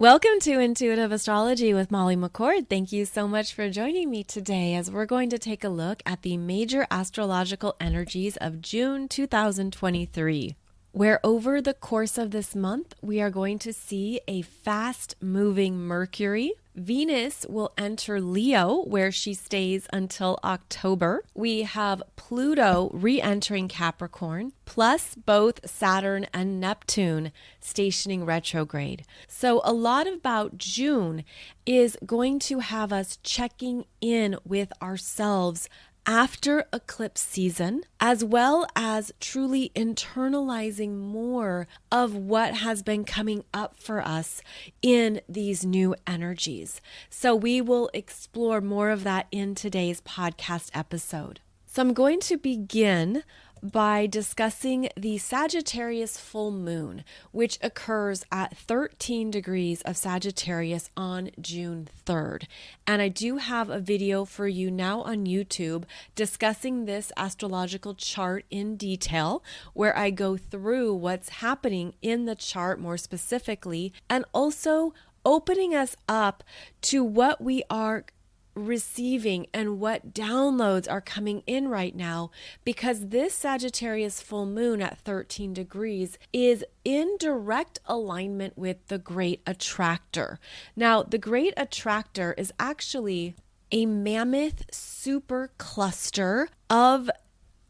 Welcome to Intuitive Astrology with Molly McCord. Thank you so much for joining me today as we're going to take a look at the major astrological energies of June 2023, where over the course of this month, we are going to see a fast-moving Mercury. Venus will enter Leo, where she stays until October. We have Pluto re-entering Capricorn, plus both Saturn and Neptune stationing retrograde. So a lot about June is going to have us checking in with ourselves after eclipse season, as well as truly internalizing more of what has been coming up for us in these new energies. So we will explore more of that in today's podcast episode. So I'm going to begin by discussing the Sagittarius full moon, which occurs at 13 degrees of Sagittarius on June 3rd. And I do have a video for you now on YouTube discussing this astrological chart in detail, where I go through what's happening in the chart more specifically, and also opening us up to what we are receiving and what downloads are coming in right now, because this Sagittarius full moon at 13 degrees is in direct alignment with the Great Attractor. Now, the Great Attractor is actually a mammoth super cluster of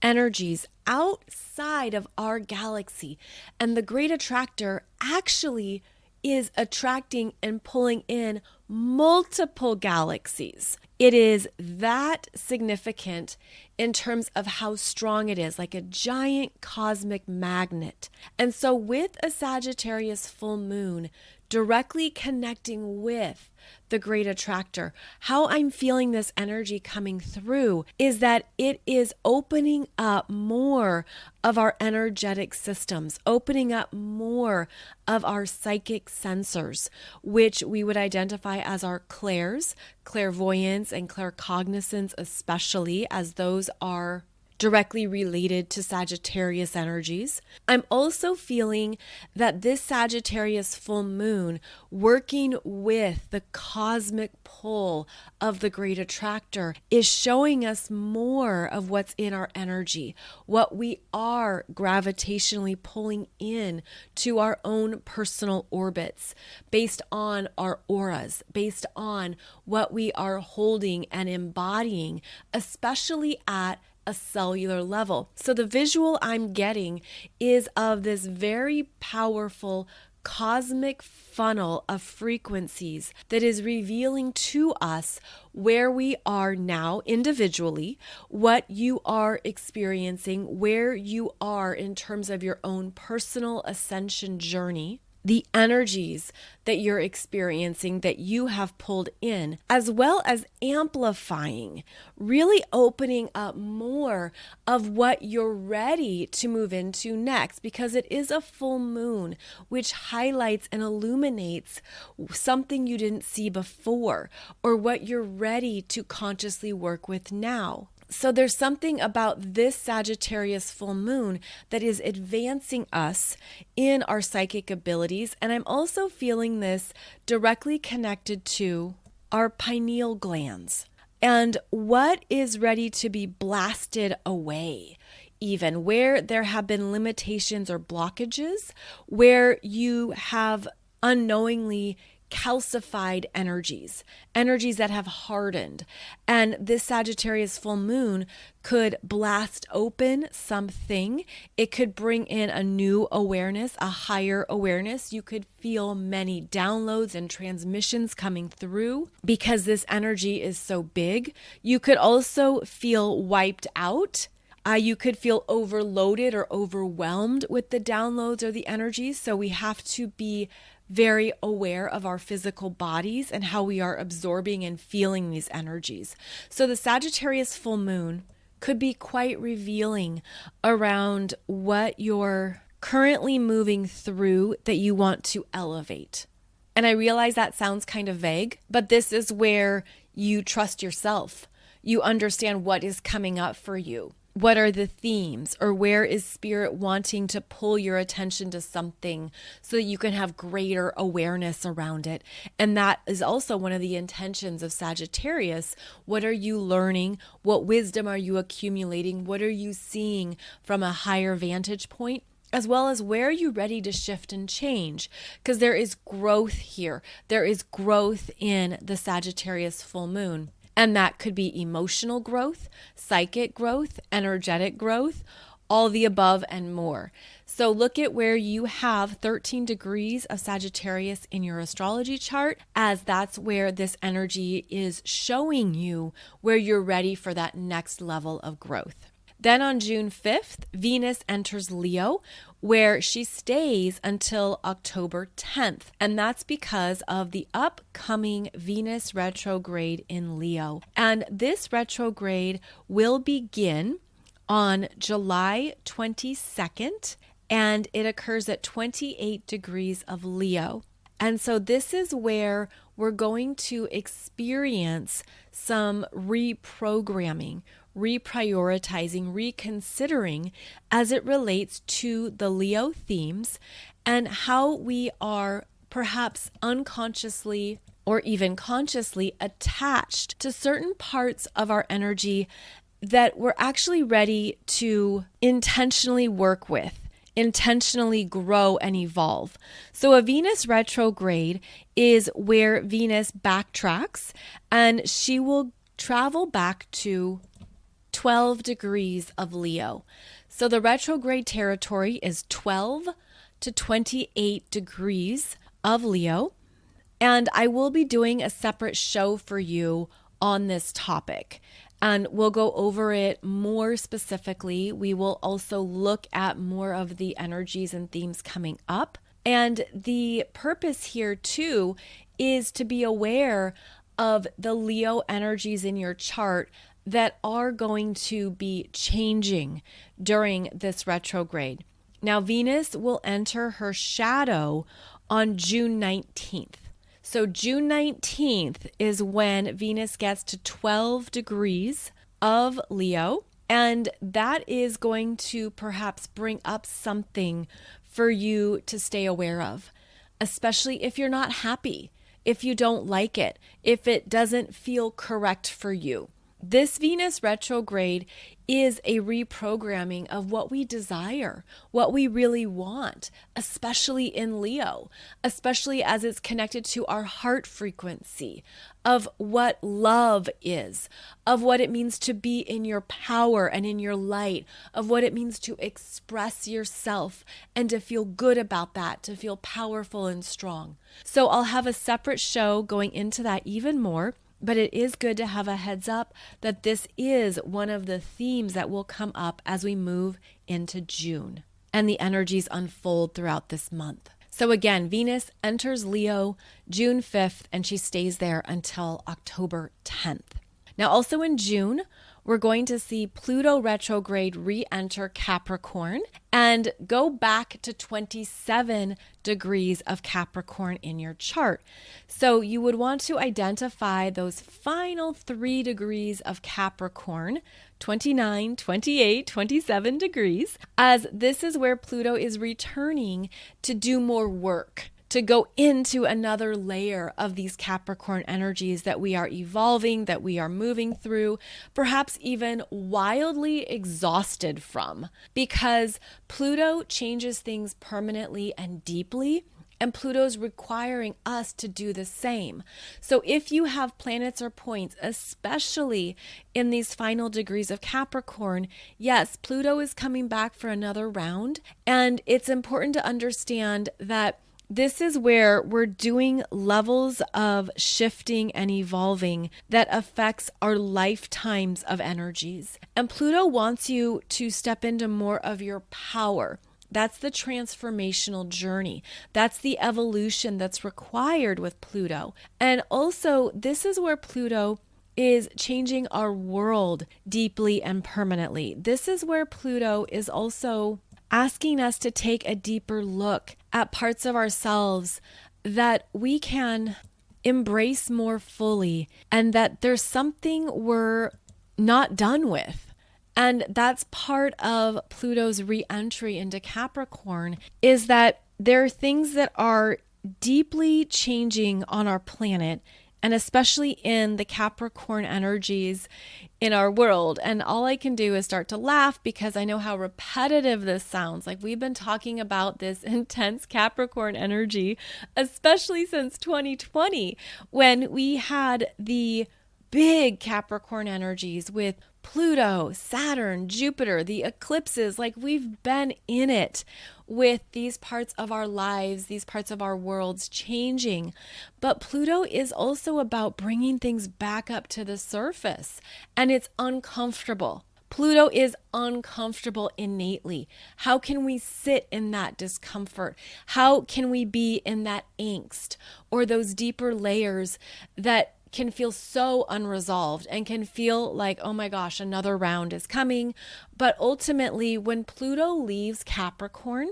energies outside of our galaxy, and the Great Attractor actually is attracting and pulling in multiple galaxies. It is that significant in terms of how strong it is, like a giant cosmic magnet. And so with a Sagittarius full moon directly connecting with the Great Attractor, how I'm feeling this energy coming through is that it is opening up more of our energetic systems, opening up more of our psychic sensors, which we would identify as our clairs, clairvoyance, and claircognizance, especially, as those are directly related to Sagittarius energies. I'm also feeling that this Sagittarius full moon, working with the cosmic pull of the Great Attractor, is showing us more of what's in our energy, what we are gravitationally pulling in to our own personal orbits, based on our auras, based on what we are holding and embodying, especially at a cellular level. So the visual I'm getting is of this very powerful cosmic funnel of frequencies that is revealing to us where we are now individually, what you are experiencing, where you are in terms of your own personal ascension journey, the energies that you're experiencing that you have pulled in, as well as amplifying, really opening up more of what you're ready to move into next, because it is a full moon, which highlights and illuminates something you didn't see before, or what you're ready to consciously work with now. So there's something about this Sagittarius full moon that is advancing us in our psychic abilities. And I'm also feeling this directly connected to our pineal glands and what is ready to be blasted away, even where there have been limitations or blockages, where you have unknowingly calcified energies that have hardened. And this Sagittarius full moon could blast open something. It could bring in a new awareness, a higher awareness. You could feel many downloads and transmissions coming through because this energy is so big. You could also feel wiped out. You could feel overloaded or overwhelmed with the downloads or the energies. So we have to be very aware of our physical bodies and how we are absorbing and feeling these energies. So the Sagittarius full moon could be quite revealing around what you're currently moving through that you want to elevate. And I realize that sounds kind of vague, but this is where you trust yourself. You understand what is coming up for you. What are the themes, or where is spirit wanting to pull your attention to something so that you can have greater awareness around it? And that is also one of the intentions of Sagittarius. What are you learning? What wisdom are you accumulating? What are you seeing from a higher vantage point? As well as where are you ready to shift and change? Because there is growth here. There is growth in the Sagittarius full moon. And that could be emotional growth, psychic growth, energetic growth, all the above and more. So look at where you have 13 degrees of Sagittarius in your astrology chart, as that's where this energy is showing you where you're ready for that next level of growth. Then on June 5th, Venus enters Leo, where she stays until October 10th. And that's because of the upcoming Venus retrograde in Leo. And this retrograde will begin on July 22nd, and it occurs at 28 degrees of Leo. And so this is where we're going to experience some reprogramming, reprioritizing, reconsidering as it relates to the Leo themes and how we are perhaps unconsciously or even consciously attached to certain parts of our energy that we're actually ready to intentionally work with, intentionally grow and evolve. So a Venus retrograde is where Venus backtracks, and she will travel back to 12 degrees of Leo. So the retrograde territory is 12 to 28 degrees of Leo. And I will be doing a separate show for you on this topic. And we'll go over it more specifically. We will also look at more of the energies and themes coming up. And the purpose here too is to be aware of the Leo energies in your chart that are going to be changing during this retrograde. Now, Venus will enter her shadow on June 19th. So June 19th is when Venus gets to 12 degrees of Leo, and that is going to perhaps bring up something for you to stay aware of, especially if you're not happy, if you don't like it, if it doesn't feel correct for you. This Venus retrograde is a reprogramming of what we desire, what we really want, especially in Leo, especially as it's connected to our heart frequency of what love is, of what it means to be in your power and in your light, of what it means to express yourself and to feel good about that, to feel powerful and strong. So I'll have a separate show going into that even more. But it is good to have a heads up that this is one of the themes that will come up as we move into June and the energies unfold throughout this month. So again, Venus enters Leo June 5th, and she stays there until October 10th. Now, also in June, we're going to see Pluto retrograde re-enter Capricorn and go back to 27 degrees of Capricorn in your chart. So you would want to identify those final 3 degrees of Capricorn, 29, 28, 27 degrees, as this is where Pluto is returning to do more work, to go into another layer of these Capricorn energies that we are evolving, that we are moving through, perhaps even wildly exhausted from, because Pluto changes things permanently and deeply, and Pluto's requiring us to do the same. So if you have planets or points, especially in these final degrees of Capricorn, yes, Pluto is coming back for another round, and it's important to understand that this is where we're doing levels of shifting and evolving that affects our lifetimes of energies. And Pluto wants you to step into more of your power. That's the transformational journey. That's the evolution that's required with Pluto. And also, this is where Pluto is changing our world deeply and permanently. This is where Pluto is also asking us to take a deeper look at parts of ourselves that we can embrace more fully, and that there's something we're not done with. And that's part of Pluto's re-entry into Capricorn, is that there are things that are deeply changing on our planet, and especially in the Capricorn energies in our world. And all I can do is start to laugh because I know how repetitive this sounds. Like, we've been talking about this intense Capricorn energy, especially since 2020, when we had the big Capricorn energies with Pluto, Saturn, Jupiter, the eclipses. Like, we've been in it with these parts of our lives, these parts of our worlds changing. But Pluto is also about bringing things back up to the surface, and it's uncomfortable. Pluto is uncomfortable innately. How can we sit in that discomfort? How can we be in that angst or those deeper layers that can feel so unresolved and can feel like, oh my gosh, another round is coming? But ultimately, when Pluto leaves Capricorn,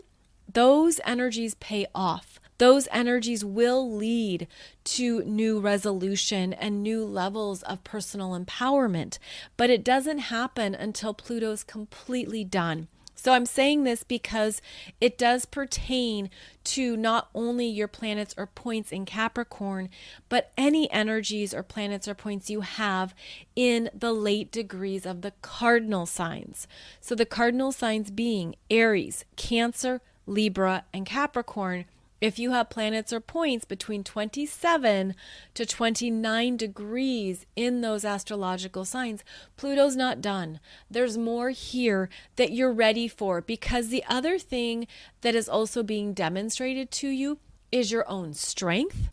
those energies pay off. Those energies will lead to new resolution and new levels of personal empowerment. But it doesn't happen until Pluto's completely done. So I'm saying this because it does pertain to not only your planets or points in Capricorn, but any energies or planets or points you have in the late degrees of the cardinal signs. So the cardinal signs being Aries, Cancer, Libra, and Capricorn. If you have planets or points between 27 to 29 degrees in those astrological signs, Pluto's not done. There's more here that you're ready for, because the other thing that is also being demonstrated to you is your own strength,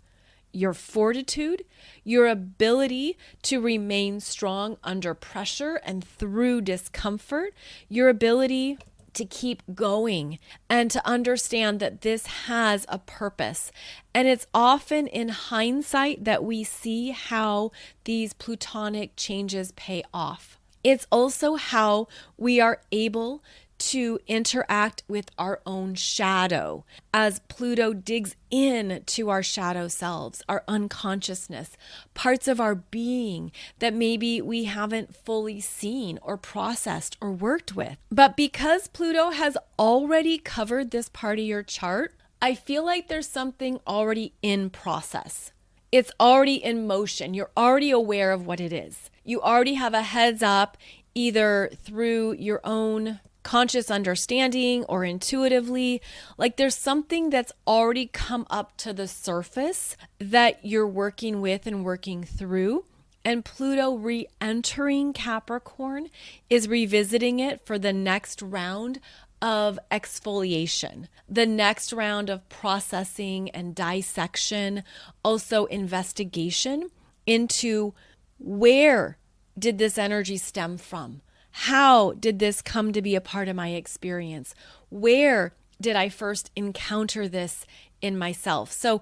your fortitude, your ability to remain strong under pressure and through discomfort, your ability to keep going and to understand that this has a purpose. And it's often in hindsight that we see how these plutonic changes pay off. It's also how we are able to interact with our own shadow as Pluto digs in to our shadow selves, our unconsciousness, parts of our being that maybe we haven't fully seen or processed or worked with. But because Pluto has already covered this part of your chart, I feel like there's something already in process. It's already in motion. You're already aware of what it is. You already have a heads up, either through your own conscious understanding or intuitively. Like, there's something that's already come up to the surface that you're working with and working through. And Pluto re-entering Capricorn is revisiting it for the next round of exfoliation, the next round of processing and dissection, also investigation into where did this energy stem from? How did this come to be a part of my experience? Where did I first encounter this in myself? So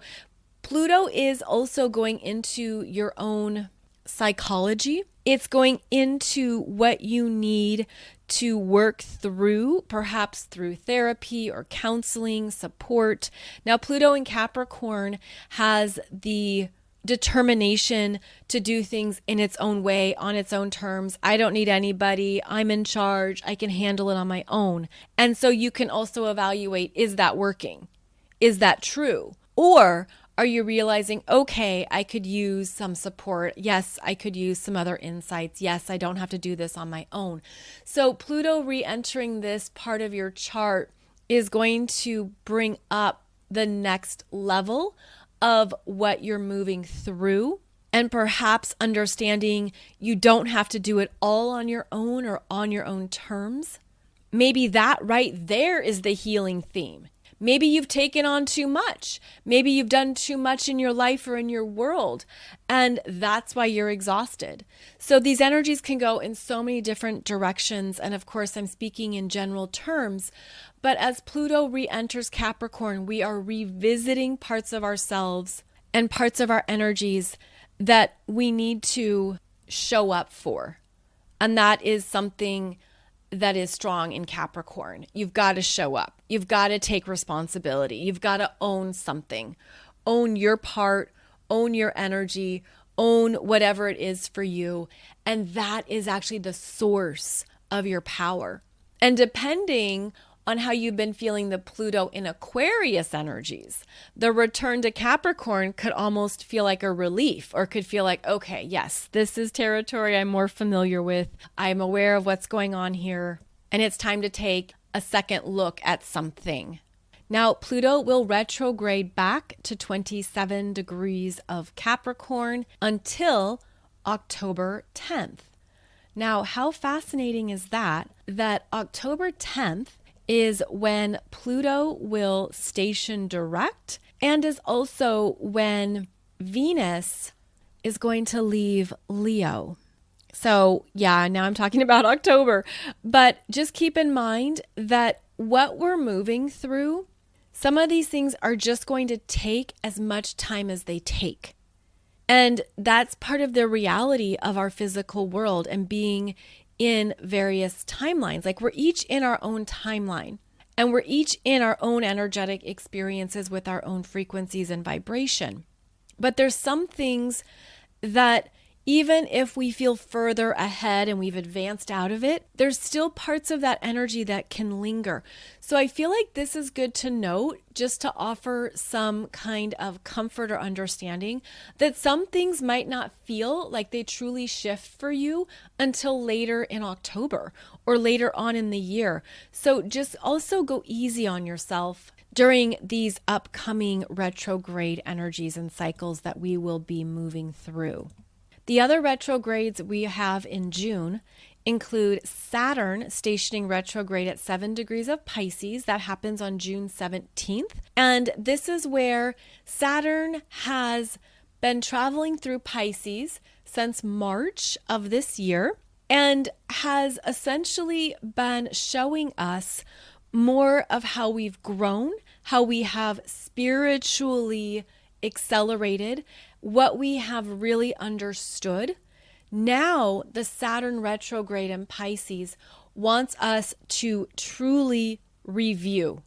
Pluto is also going into your own psychology. It's going into what you need to work through, perhaps through therapy or counseling, support. Now, Pluto in Capricorn has the determination to do things in its own way, on its own terms. I don't need anybody. I'm in charge. I can handle it on my own. And so you can also evaluate, is that working? Is that true? Or are you realizing, okay, I could use some support. Yes, I could use some other insights. Yes, I don't have to do this on my own. So Pluto re-entering this part of your chart is going to bring up the next level of what you're moving through, and perhaps understanding you don't have to do it all on your own or on your own terms. Maybe that right there is the healing theme. Maybe you've taken on too much. Maybe you've done too much in your life or in your world, and that's why you're exhausted. So these energies can go in so many different directions. And of course, I'm speaking in general terms, but as Pluto re-enters Capricorn, we are revisiting parts of ourselves and parts of our energies that we need to show up for. And that is something that is strong in Capricorn. You've got to show up. You've got to take responsibility. You've got to own something. Own your part, own your energy, own whatever it is for you. And that is actually the source of your power. And depending on how you've been feeling the Pluto in Aquarius energies, the return to Capricorn could almost feel like a relief, or could feel like, okay, yes, this is territory I'm more familiar with. I'm aware of what's going on here, and it's time to take a second look at something. Now, Pluto will retrograde back to 27 degrees of Capricorn until October 10th. Now, how fascinating is that? That October 10th is when Pluto will station direct, and is also when Venus is going to leave Leo. So yeah, now I'm talking about October, but just keep in mind that what we're moving through, some of these things are just going to take as much time as they take. And that's part of the reality of our physical world and being in various timelines. Like, we're each in our own timeline, and we're each in our own energetic experiences with our own frequencies and vibration. But there's some things that even if we feel further ahead and we've advanced out of it, there's still parts of that energy that can linger. So I feel like this is good to note, just to offer some kind of comfort or understanding that some things might not feel like they truly shift for you until later in October or later on in the year. So just also go easy on yourself during these upcoming retrograde energies and cycles that we will be moving through. The other retrogrades we have in June include Saturn stationing retrograde at 7 degrees of Pisces. That happens on June 17th. And this is where Saturn has been traveling through Pisces since March of this year, and has essentially been showing us more of how we've grown, how we have spiritually accelerated, what we have really understood. Now, the Saturn retrograde in Pisces wants us to truly review,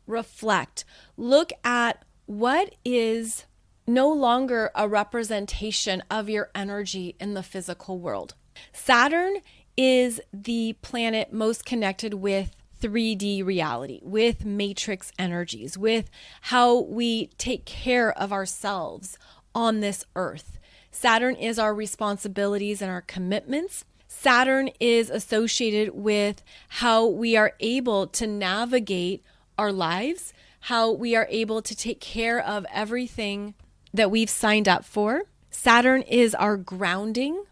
reflect, look at what is no longer a representation of your energy in the physical world. Saturn is the planet most connected with 3D reality, with matrix energies, with how we take care of ourselves on this earth. Saturn is our responsibilities and our commitments. Saturn is associated with how we are able to navigate our lives, how we are able to take care of everything that we've signed up for. Saturn is our grounding.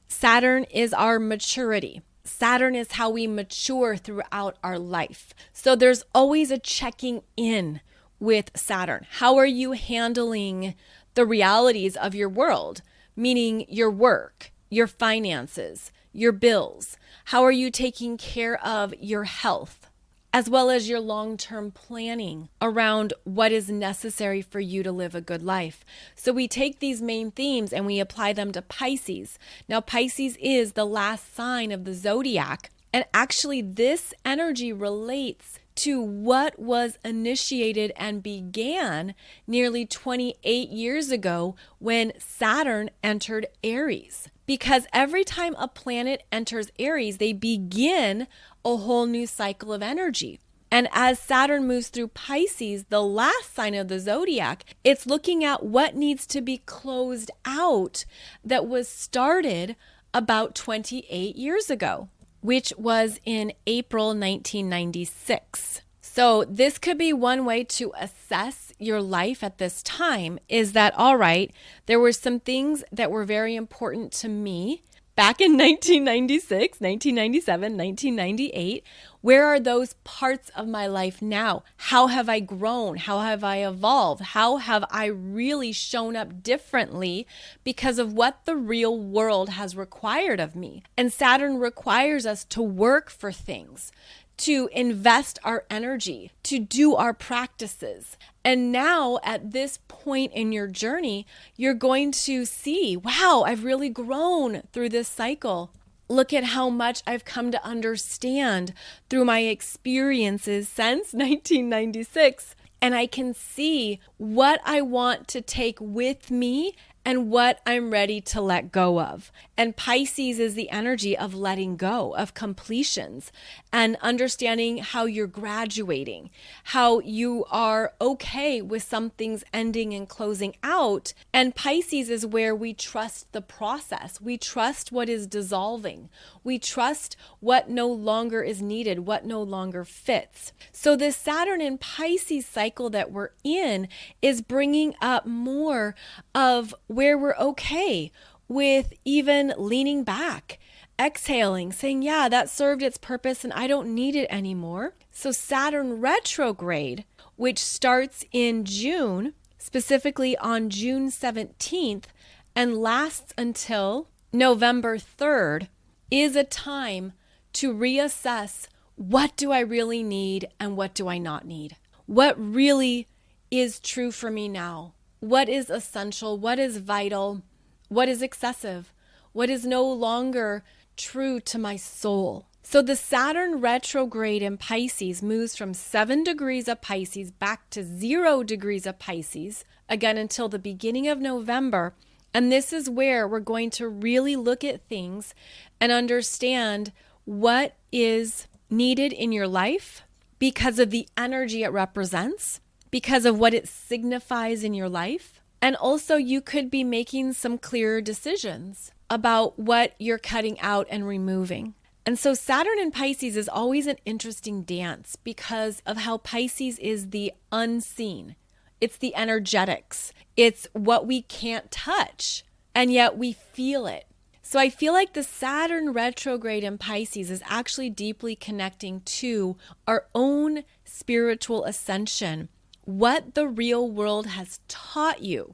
Saturn is our maturity. Saturn is how we mature throughout our life. So there's always a checking in with Saturn. How are you handling the realities of your world, meaning your work, your finances, your bills? How are you taking care of your health, as well as your long-term planning around what is necessary for you to live a good life? So we take these main themes and we apply them to Pisces. Now, Pisces is the last sign of the zodiac, and actually this energy relates to what was initiated and began nearly 28 years ago when Saturn entered Aries. Because every time a planet enters Aries, they begin a whole new cycle of energy. And as Saturn moves through Pisces, the last sign of the zodiac, it's looking at what needs to be closed out that was started about 28 years ago, which was in April 1996. So this could be one way to assess your life at this time, is that, all right, there were some things that were very important to me back in 1996, 1997, 1998. Where are those parts of my life now? How have I grown? How have I evolved? How have I really shown up differently because of what the real world has required of me? And Saturn requires us to work for things, to invest our energy, to do our practices. And now at this point in your journey, you're going to see, wow, I've really grown through this cycle. Look at how much I've come to understand through my experiences since 1996. And I can see what I want to take with me and what I'm ready to let go of. And Pisces is the energy of letting go, of completions, and understanding how you're graduating, how you are okay with some things ending and closing out. And Pisces is where we trust the process. We trust what is dissolving. We trust what no longer is needed, what no longer fits. So this Saturn and Pisces cycle that we're in is bringing up more of where we're okay with even leaning back, exhaling, saying, yeah, that served its purpose and I don't need it anymore. So Saturn retrograde, which starts in June, specifically on June 17th, and lasts until November 3rd, is a time to reassess, what do I really need and what do I not need? What really is true for me now? What is essential? What is vital? What is excessive? What is no longer true to my soul? So the Saturn retrograde in Pisces moves from 7 degrees of Pisces back to 0 degrees of Pisces, again until the beginning of November. And this is where we're going to really look at things and understand what is needed in your life because of the energy it represents, because of what it signifies in your life. And also you could be making some clearer decisions about what you're cutting out and removing. And so Saturn in Pisces is always an interesting dance because of how Pisces is the unseen. It's the energetics. It's what we can't touch, and yet we feel it. So I feel like the Saturn retrograde in Pisces is actually deeply connecting to our own spiritual ascension, what the real world has taught you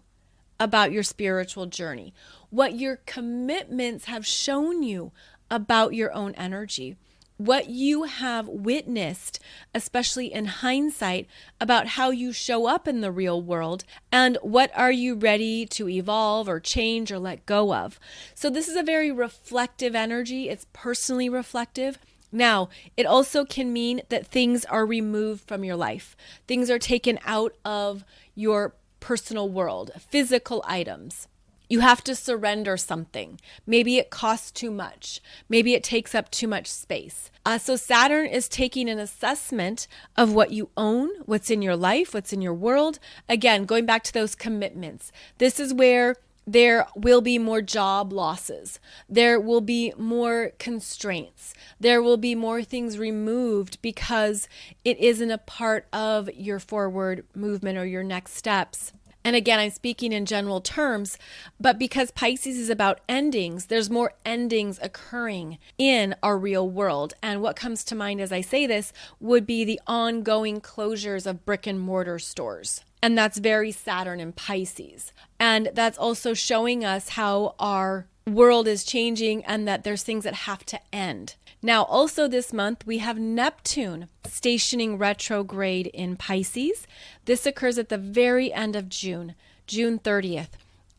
about your spiritual journey, what your commitments have shown you about your own energy, what you have witnessed, especially in hindsight, about how you show up in the real world, and what are you ready to evolve or change or let go of. So this is a very reflective energy. It's personally reflective. Now, it also can mean that things are removed from your life. Things are taken out of your personal world, physical items. You have to surrender something. Maybe it costs too much. Maybe it takes up too much space. So Saturn is taking an assessment of what you own, what's in your life, what's in your world. Again, going back to those commitments. This is where there will be more job losses. There will be more constraints. There will be more things removed because it isn't a part of your forward movement or your next steps. And again, I'm speaking in general terms, but because Pisces is about endings, there's more endings occurring in our real world. And what comes to mind as I say this would be the ongoing closures of brick and mortar stores. And that's very Saturn and Pisces. And that's also showing us how our world is changing and that there's things that have to end. Now, also this month, we have Neptune stationing retrograde in Pisces. This occurs at the very end of June, June 30th.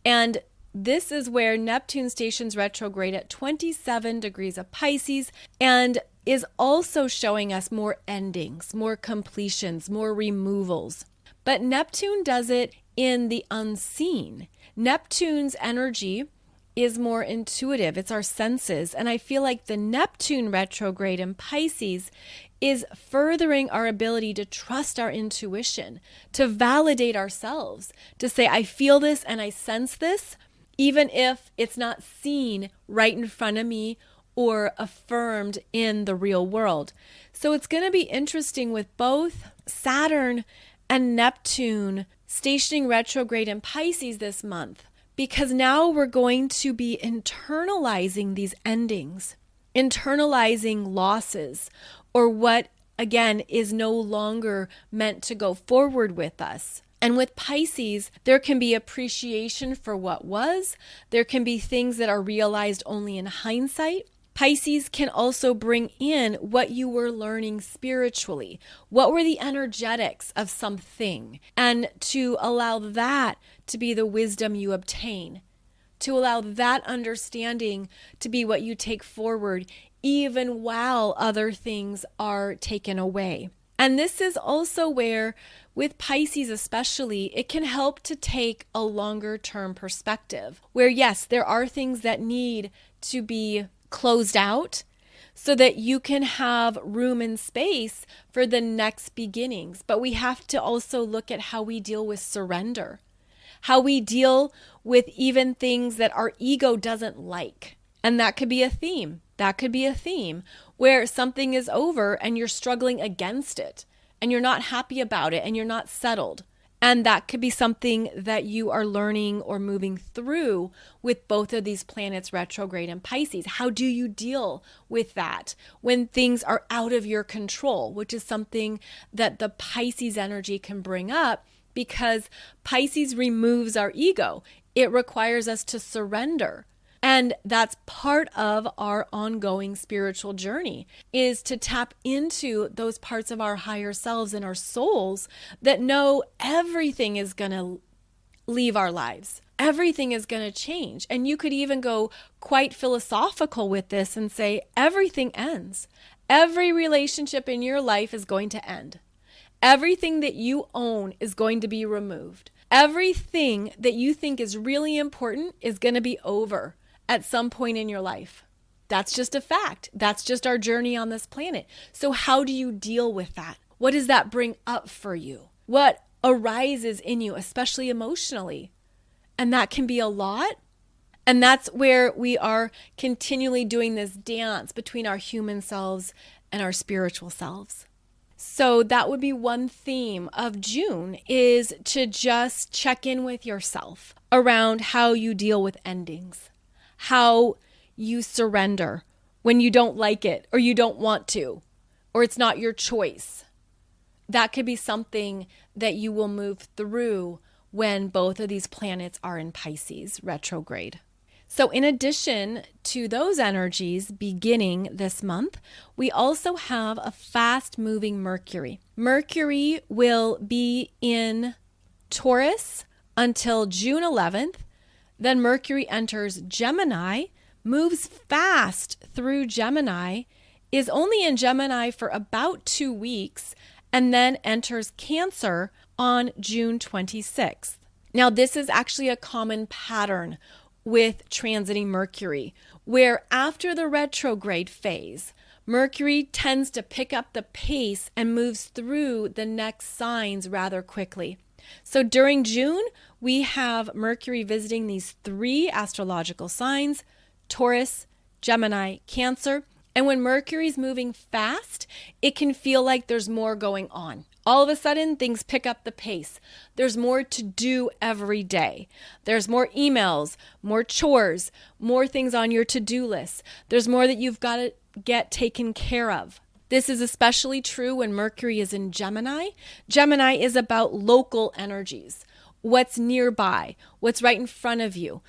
And this is where Neptune stations retrograde at 27 degrees of Pisces and is also showing us more endings, more completions, more removals. But Neptune does it in the unseen. Neptune's energy is more intuitive. It's our senses. And I feel like the Neptune retrograde in Pisces is furthering our ability to trust our intuition, to validate ourselves, to say, I feel this and I sense this, even if it's not seen right in front of me or affirmed in the real world. So it's going to be interesting with both Saturn and Neptune stationing retrograde in Pisces this month, because now we're going to be internalizing these endings, internalizing losses, or what, again, is no longer meant to go forward with us. And with Pisces, there can be appreciation for what was. There can be things that are realized only in hindsight. Pisces can also bring in what you were learning spiritually. What were the energetics of something? And to allow that to be the wisdom you obtain, to allow that understanding to be what you take forward, even while other things are taken away. And this is also where with Pisces especially, it can help to take a longer term perspective where, yes, there are things that need to be closed out so that you can have room and space for the next beginnings. But we have to also look at how we deal with surrender, how we deal with even things that our ego doesn't like. And that could be a theme. That could be a theme where something is over and you're struggling against it and you're not happy about it and you're not settled. And that could be something that you are learning or moving through with both of these planets retrograde in Pisces. How do you deal with that when things are out of your control, which is something that the Pisces energy can bring up because Pisces removes our ego. It requires us to surrender. And that's part of our ongoing spiritual journey, is to tap into those parts of our higher selves and our souls that know everything is going to leave our lives. Everything is going to change. And you could even go quite philosophical with this and say, everything ends. Every relationship in your life is going to end. Everything that you own is going to be removed. Everything that you think is really important is going to be over at some point in your life. That's just a fact. That's just our journey on this planet. So how do you deal with that? What does that bring up for you? What arises in you, especially emotionally? And that can be a lot. And that's where we are continually doing this dance between our human selves and our spiritual selves. So that would be one theme of June, is to just check in with yourself around how you deal with endings, how you surrender when you don't like it or you don't want to, or it's not your choice. That could be something that you will move through when both of these planets are in Pisces retrograde. So in addition to those energies beginning this month, we also have a fast-moving Mercury. Mercury will be in Taurus until June 11th. Then Mercury enters Gemini, moves fast through Gemini, is only in Gemini for about 2 weeks, and then enters Cancer on June 26th. Now, this is actually a common pattern with transiting Mercury, where after the retrograde phase, Mercury tends to pick up the pace and moves through the next signs rather quickly. So during June, we have Mercury visiting these 3 astrological signs, Taurus, Gemini, Cancer. And when Mercury's moving fast, it can feel like there's more going on. All of a sudden, things pick up the pace. There's more to do every day. There's more emails, more chores, more things on your to-do list. There's more that you've got to get taken care of. This is especially true when Mercury is in Gemini. Gemini is about local energies. What's nearby, what's right in front of you,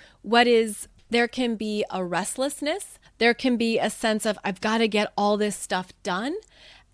there can be a restlessness. There can be a sense of, I've got to get all this stuff done.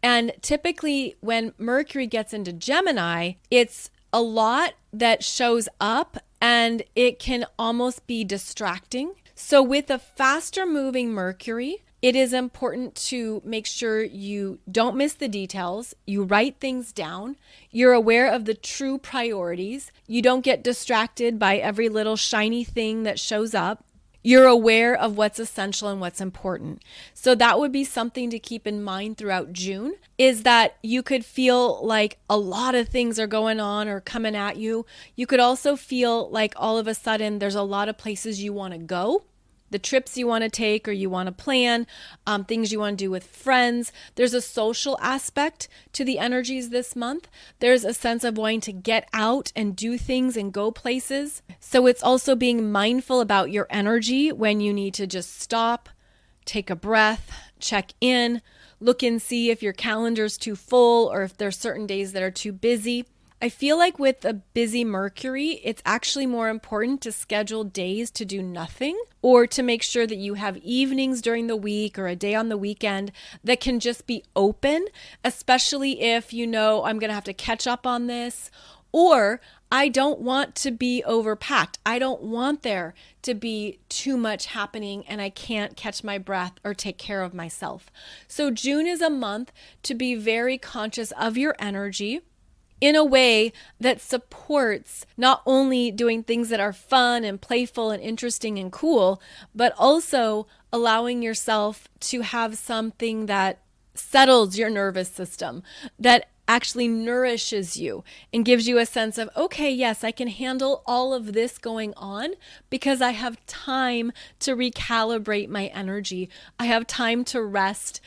And typically when Mercury gets into Gemini, it's a lot that shows up and it can almost be distracting. So with a faster moving Mercury, it is important to make sure you don't miss the details. You write things down. You're aware of the true priorities. You don't get distracted by every little shiny thing that shows up. You're aware of what's essential and what's important. So that would be something to keep in mind throughout June, is that you could feel like a lot of things are going on or coming at you. You could also feel like all of a sudden there's a lot of places you want to go. The trips you want to take or you want to plan, things you want to do with friends. There's a social aspect to the energies this month. There's a sense of wanting to get out and do things and go places. So it's also being mindful about your energy when you need to just stop, take a breath, check in, look and see if your calendar's too full or if there's certain days that are too busy. I feel like with a busy Mercury, it's actually more important to schedule days to do nothing, or to make sure that you have evenings during the week or a day on the weekend that can just be open, especially if you know I'm going to have to catch up on this, or I don't want to be overpacked. I don't want there to be too much happening and I can't catch my breath or take care of myself. So June is a month to be very conscious of your energy. in a way that supports not only doing things that are fun and playful and interesting and cool, but also allowing yourself to have something that settles your nervous system, that actually nourishes you and gives you a sense of, okay, yes, I can handle all of this going on because I have time to recalibrate my energy. I have time to rest,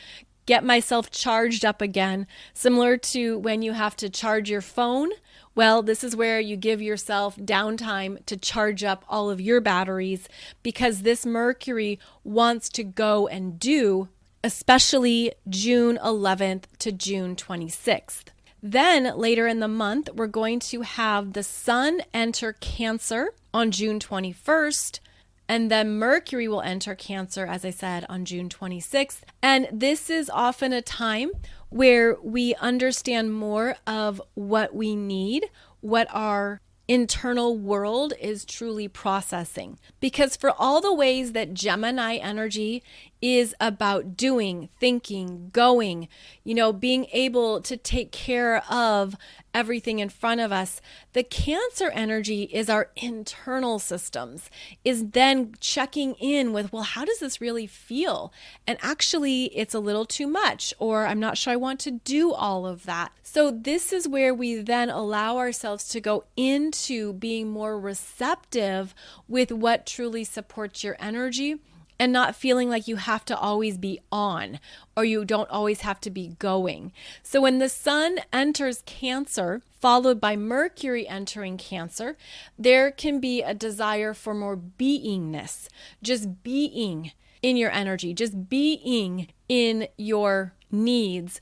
get myself charged up again, similar to when you have to charge your phone. Well, this is where you give yourself downtime to charge up all of your batteries, because this Mercury wants to go and do, especially June 11th to June 26th. Then later in the month, we're going to have the Sun enter Cancer on June 21st. And then Mercury will enter Cancer, as I said, on June 26th. And this is often a time where we understand more of what we need, what our internal world is truly processing. Because for all the ways that Gemini energy is about doing, thinking, going, being able to take care of everything in front of us, the Cancer energy is our internal systems, is then checking in with, well, how does this really feel? And actually, it's a little too much, or I'm not sure I want to do all of that. So this is where we then allow ourselves to go into being more receptive with what truly supports your energy, and not feeling like you have to always be on, or you don't always have to be going. So when the Sun enters Cancer, followed by Mercury entering Cancer, there can be a desire for more beingness, just being in your energy, just being in your needs,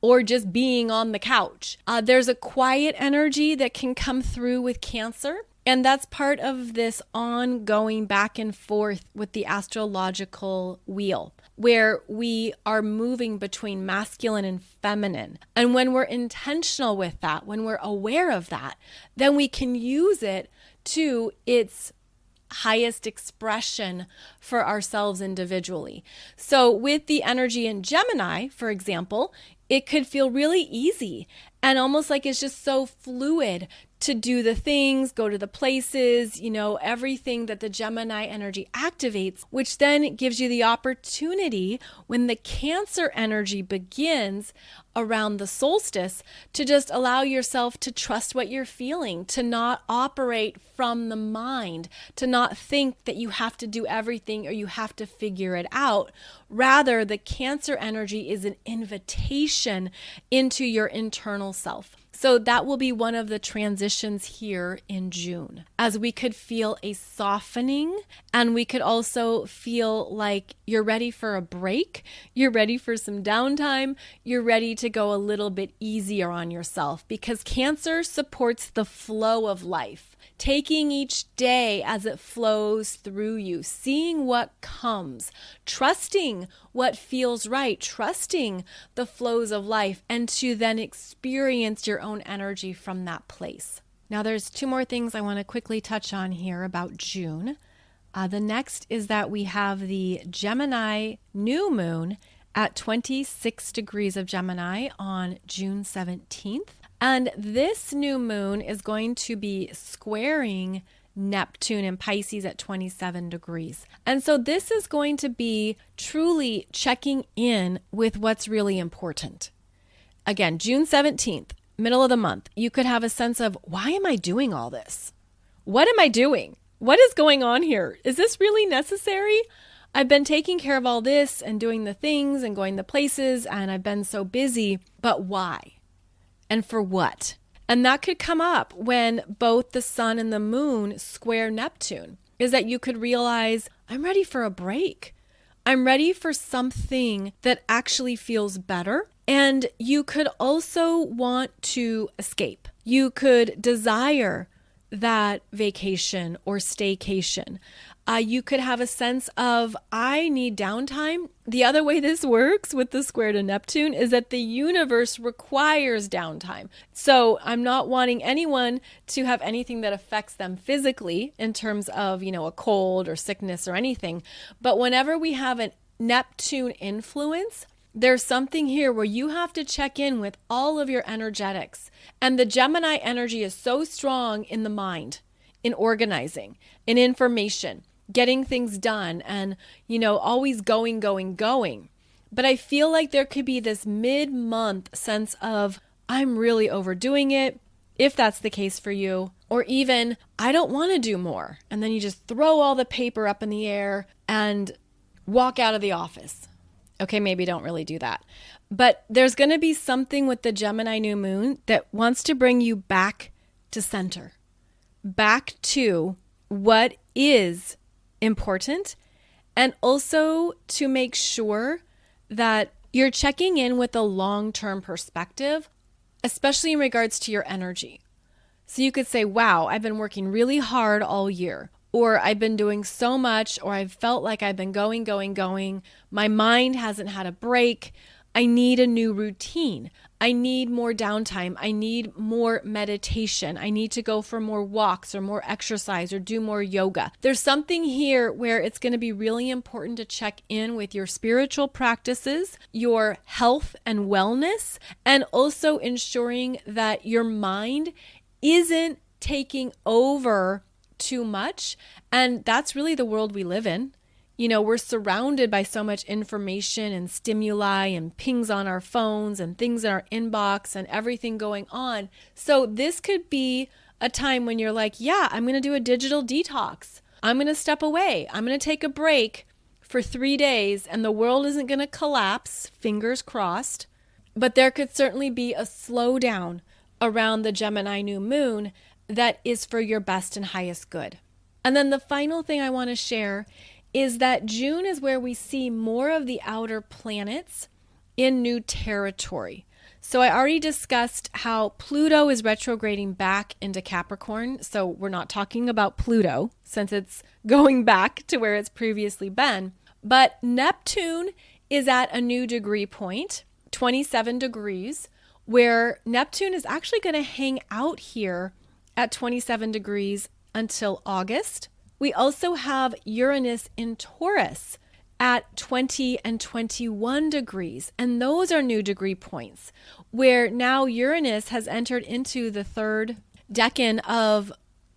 or just being on the couch. There's a quiet energy that can come through with Cancer. And that's part of this ongoing back and forth with the astrological wheel, where we are moving between masculine and feminine. And when we're intentional with that, when we're aware of that, then we can use it to its highest expression for ourselves individually. So with the energy in Gemini, for example, it could feel really easy and almost like it's just so fluid to do the things, go to the places, everything that the Gemini energy activates, which then gives you the opportunity when the Cancer energy begins around the solstice to just allow yourself to trust what you're feeling, to not operate from the mind, to not think that you have to do everything or you have to figure it out. Rather, the Cancer energy is an invitation into your internal self. So that will be one of the transitions here in June, as we could feel a softening, and we could also feel like you're ready for a break, you're ready for some downtime, you're ready to go a little bit easier on yourself, because Cancer supports the flow of life, taking each day as it flows through you, seeing what comes, trusting what feels right, trusting the flows of life, and to then experience your own energy from that place. Now, there's two more things I want to quickly touch on here about June. The next is that we have the Gemini new moon at 26 degrees of Gemini on June 17th. And this new moon is going to be squaring Neptune in Pisces at 27 degrees. And so this is going to be truly checking in with what's really important. Again, June 17th, middle of the month, you could have a sense of, why am I doing all this? What am I doing? What is going on here? Is this really necessary? I've been taking care of all this and doing the things and going the places, and I've been so busy, but why? And for what? And that could come up when both the Sun and the Moon square Neptune, is that you could realize, I'm ready for a break. I'm ready for something that actually feels better. And you could also want to escape. You could desire that vacation or staycation. You could have a sense of, I need downtime. The other way this works with the square to Neptune is that the universe requires downtime. So I'm not wanting anyone to have anything that affects them physically in terms of, a cold or sickness or anything. But whenever we have a Neptune influence, There's something here where you have to check in with all of your energetics. And the Gemini energy is so strong in the mind, in organizing, in information, getting things done, and, always going, going, going. But I feel like there could be this mid-month sense of, I'm really overdoing it, if that's the case for you, or even, I don't want to do more. And then you just throw all the paper up in the air and walk out of the office. Okay, maybe don't really do that. But there's going to be something with the Gemini new moon that wants to bring you back to center, back to what is important, and also to make sure that you're checking in with a long-term perspective, especially in regards to your energy. So you could say, wow, I've been working really hard all year, or I've been doing so much, or I've felt like I've been going, going, going. My mind hasn't had a break. I need a new routine. I need more downtime. I need more meditation. I need to go for more walks or more exercise or do more yoga. There's something here where it's going to be really important to check in with your spiritual practices, your health and wellness, and also ensuring that your mind isn't taking over too much. And that's really the world we live in. We're surrounded by so much information and stimuli and pings on our phones and things in our inbox and everything going on. So this could be a time when you're like, yeah, I'm going to do a digital detox. I'm going to step away. I'm going to take a break for 3 days, and the world isn't going to collapse, fingers crossed. But there could certainly be a slowdown around the Gemini new moon that is for your best and highest good. And then the final thing I want to share is that June is where we see more of the outer planets in new territory. So I already discussed how Pluto is retrograding back into Capricorn. So we're not talking about Pluto since it's going back to where it's previously been. But Neptune is at a new degree point, 27 degrees, where Neptune is actually going to hang out here at 27 degrees until August. We also have Uranus in Taurus at 20 and 21 degrees. And those are new degree points where now Uranus has entered into the third decan of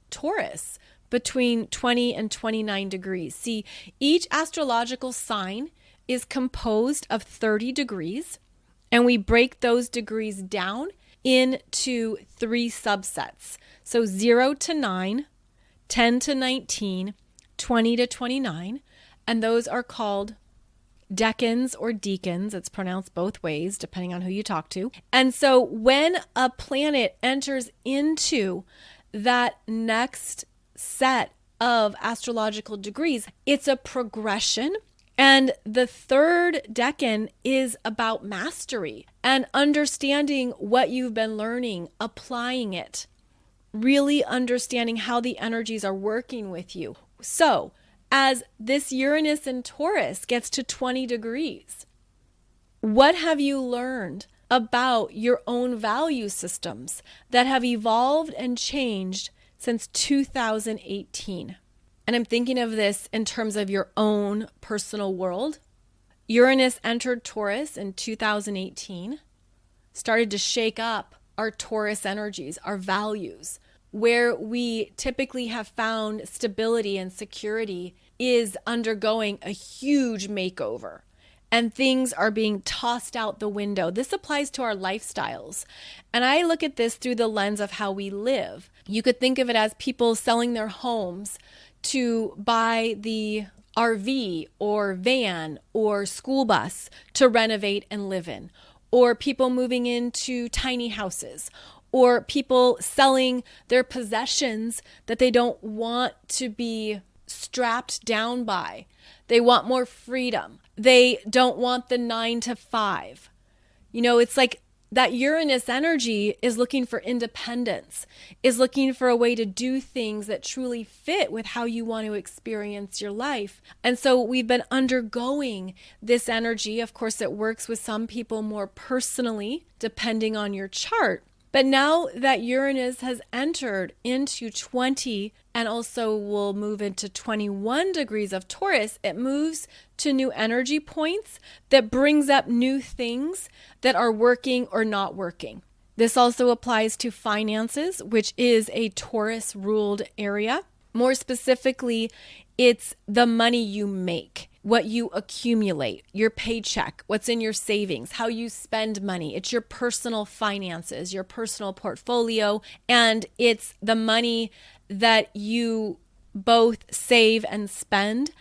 Taurus between 20 and 29 degrees. See, each astrological sign is composed of 30 degrees, and we break those degrees down into 3 subsets. So 0 to 9, 10 to 19, 20 to 29, and those are called decans or decans. It's pronounced both ways depending on who you talk to. And so when a planet enters into that next set of astrological degrees, it's a progression. And the third decan is about mastery and understanding what you've been learning, applying it, really understanding how the energies are working with you. So as this Uranus in Taurus gets to 20 degrees, what have you learned about your own value systems that have evolved and changed since 2018? And I'm thinking of this in terms of your own personal world. Uranus entered Taurus in 2018, started to shake up our Taurus energies, our values. Where we typically have found stability and security is undergoing a huge makeover, and things are being tossed out the window. This applies to our lifestyles. And I look at this through the lens of how we live. You could think of it as people selling their homes to buy the RV or van or school bus to renovate and live in, or people moving into tiny houses, or people selling their possessions that they don't want to be strapped down by. They want more freedom. They don't want the 9 to 5. It's like that Uranus energy is looking for independence, is looking for a way to do things that truly fit with how you want to experience your life. And so we've been undergoing this energy. Of course, it works with some people more personally, depending on your chart. But now that Uranus has entered into 20 and also will move into 21 degrees of Taurus, it moves to new energy points that brings up new things that are working or not working. This also applies to finances, which is a Taurus ruled area. More specifically, it's the money you make, what you accumulate, your paycheck, what's in your savings, how you spend money. It's your personal finances, your personal portfolio, and it's the money that you both save and spend.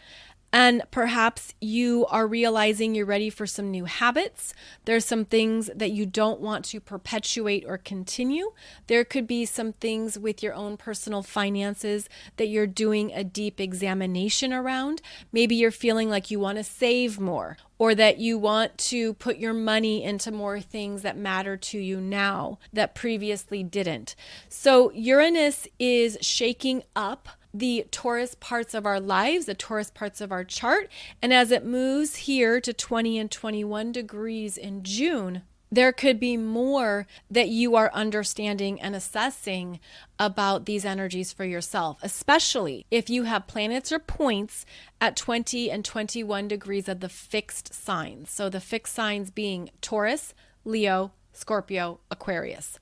And perhaps you are realizing you're ready for some new habits. There's some things that you don't want to perpetuate or continue. There could be some things with your own personal finances that you're doing a deep examination around. Maybe you're feeling like you want to save more, or that you want to put your money into more things that matter to you now that previously didn't. So Uranus is shaking up the Taurus parts of our lives, the Taurus parts of our chart. And as it moves here to 20 and 21 degrees in June, there could be more that you are understanding and assessing about these energies for yourself, especially if you have planets or points at 20 and 21 degrees of the fixed signs. So the fixed signs being Taurus, Leo, Scorpio, Aquarius.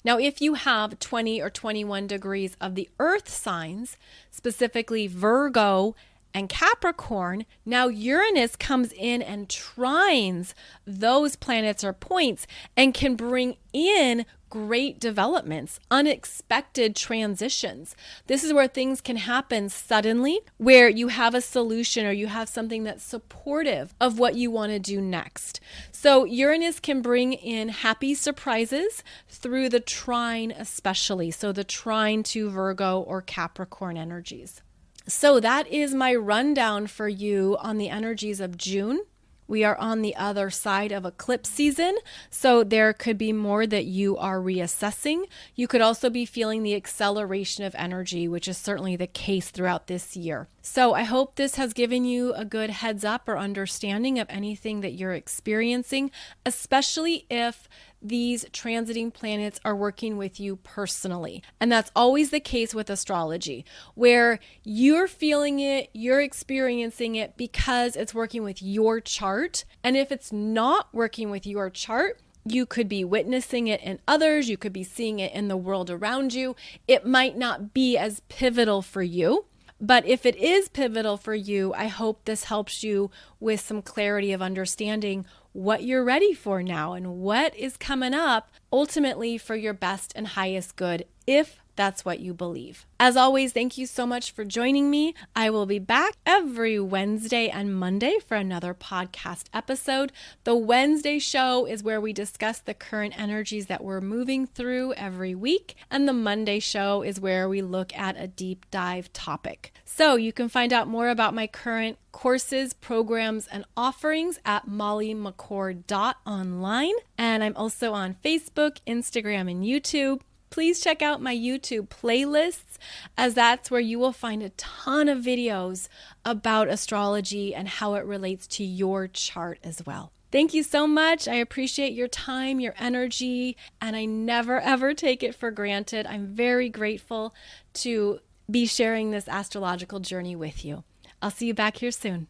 Now, if you have 20 or 21 degrees of the earth signs, specifically Virgo and Capricorn, now Uranus comes in and trines those planets or points and can bring in great developments, unexpected transitions. This is where things can happen suddenly, where you have a solution or you have something that's supportive of what you want to do next. So Uranus can bring in happy surprises through the trine especially. So the trine to Virgo or Capricorn energies. So that is my rundown for you on the energies of June. We are on the other side of eclipse season, so there could be more that you are reassessing. You could also be feeling the acceleration of energy, which is certainly the case throughout this year. So I hope this has given you a good heads up or understanding of anything that you're experiencing, especially if these transiting planets are working with you personally. And that's always the case with astrology, where you're feeling it, you're experiencing it because it's working with your chart. And if it's not working with your chart, you could be witnessing it in others, you could be seeing it in the world around you. It might not be as pivotal for you. But if it is pivotal for you, I hope this helps you with some clarity of understanding what you're ready for now and what is coming up ultimately for your best and highest good, if that's what you believe. As always, thank you so much for joining me. I will be back every Wednesday and Monday for another podcast episode. The Wednesday show is where we discuss the current energies that we're moving through every week. And the Monday show is where we look at a deep dive topic. So you can find out more about my current courses, programs, and offerings at mollymccord.online. And I'm also on Facebook, Instagram, and YouTube. Please check out my YouTube playlists, as that's where you will find a ton of videos about astrology and how it relates to your chart as well. Thank you so much. I appreciate your time, your energy, and I never ever take it for granted. I'm very grateful to be sharing this astrological journey with you. I'll see you back here soon.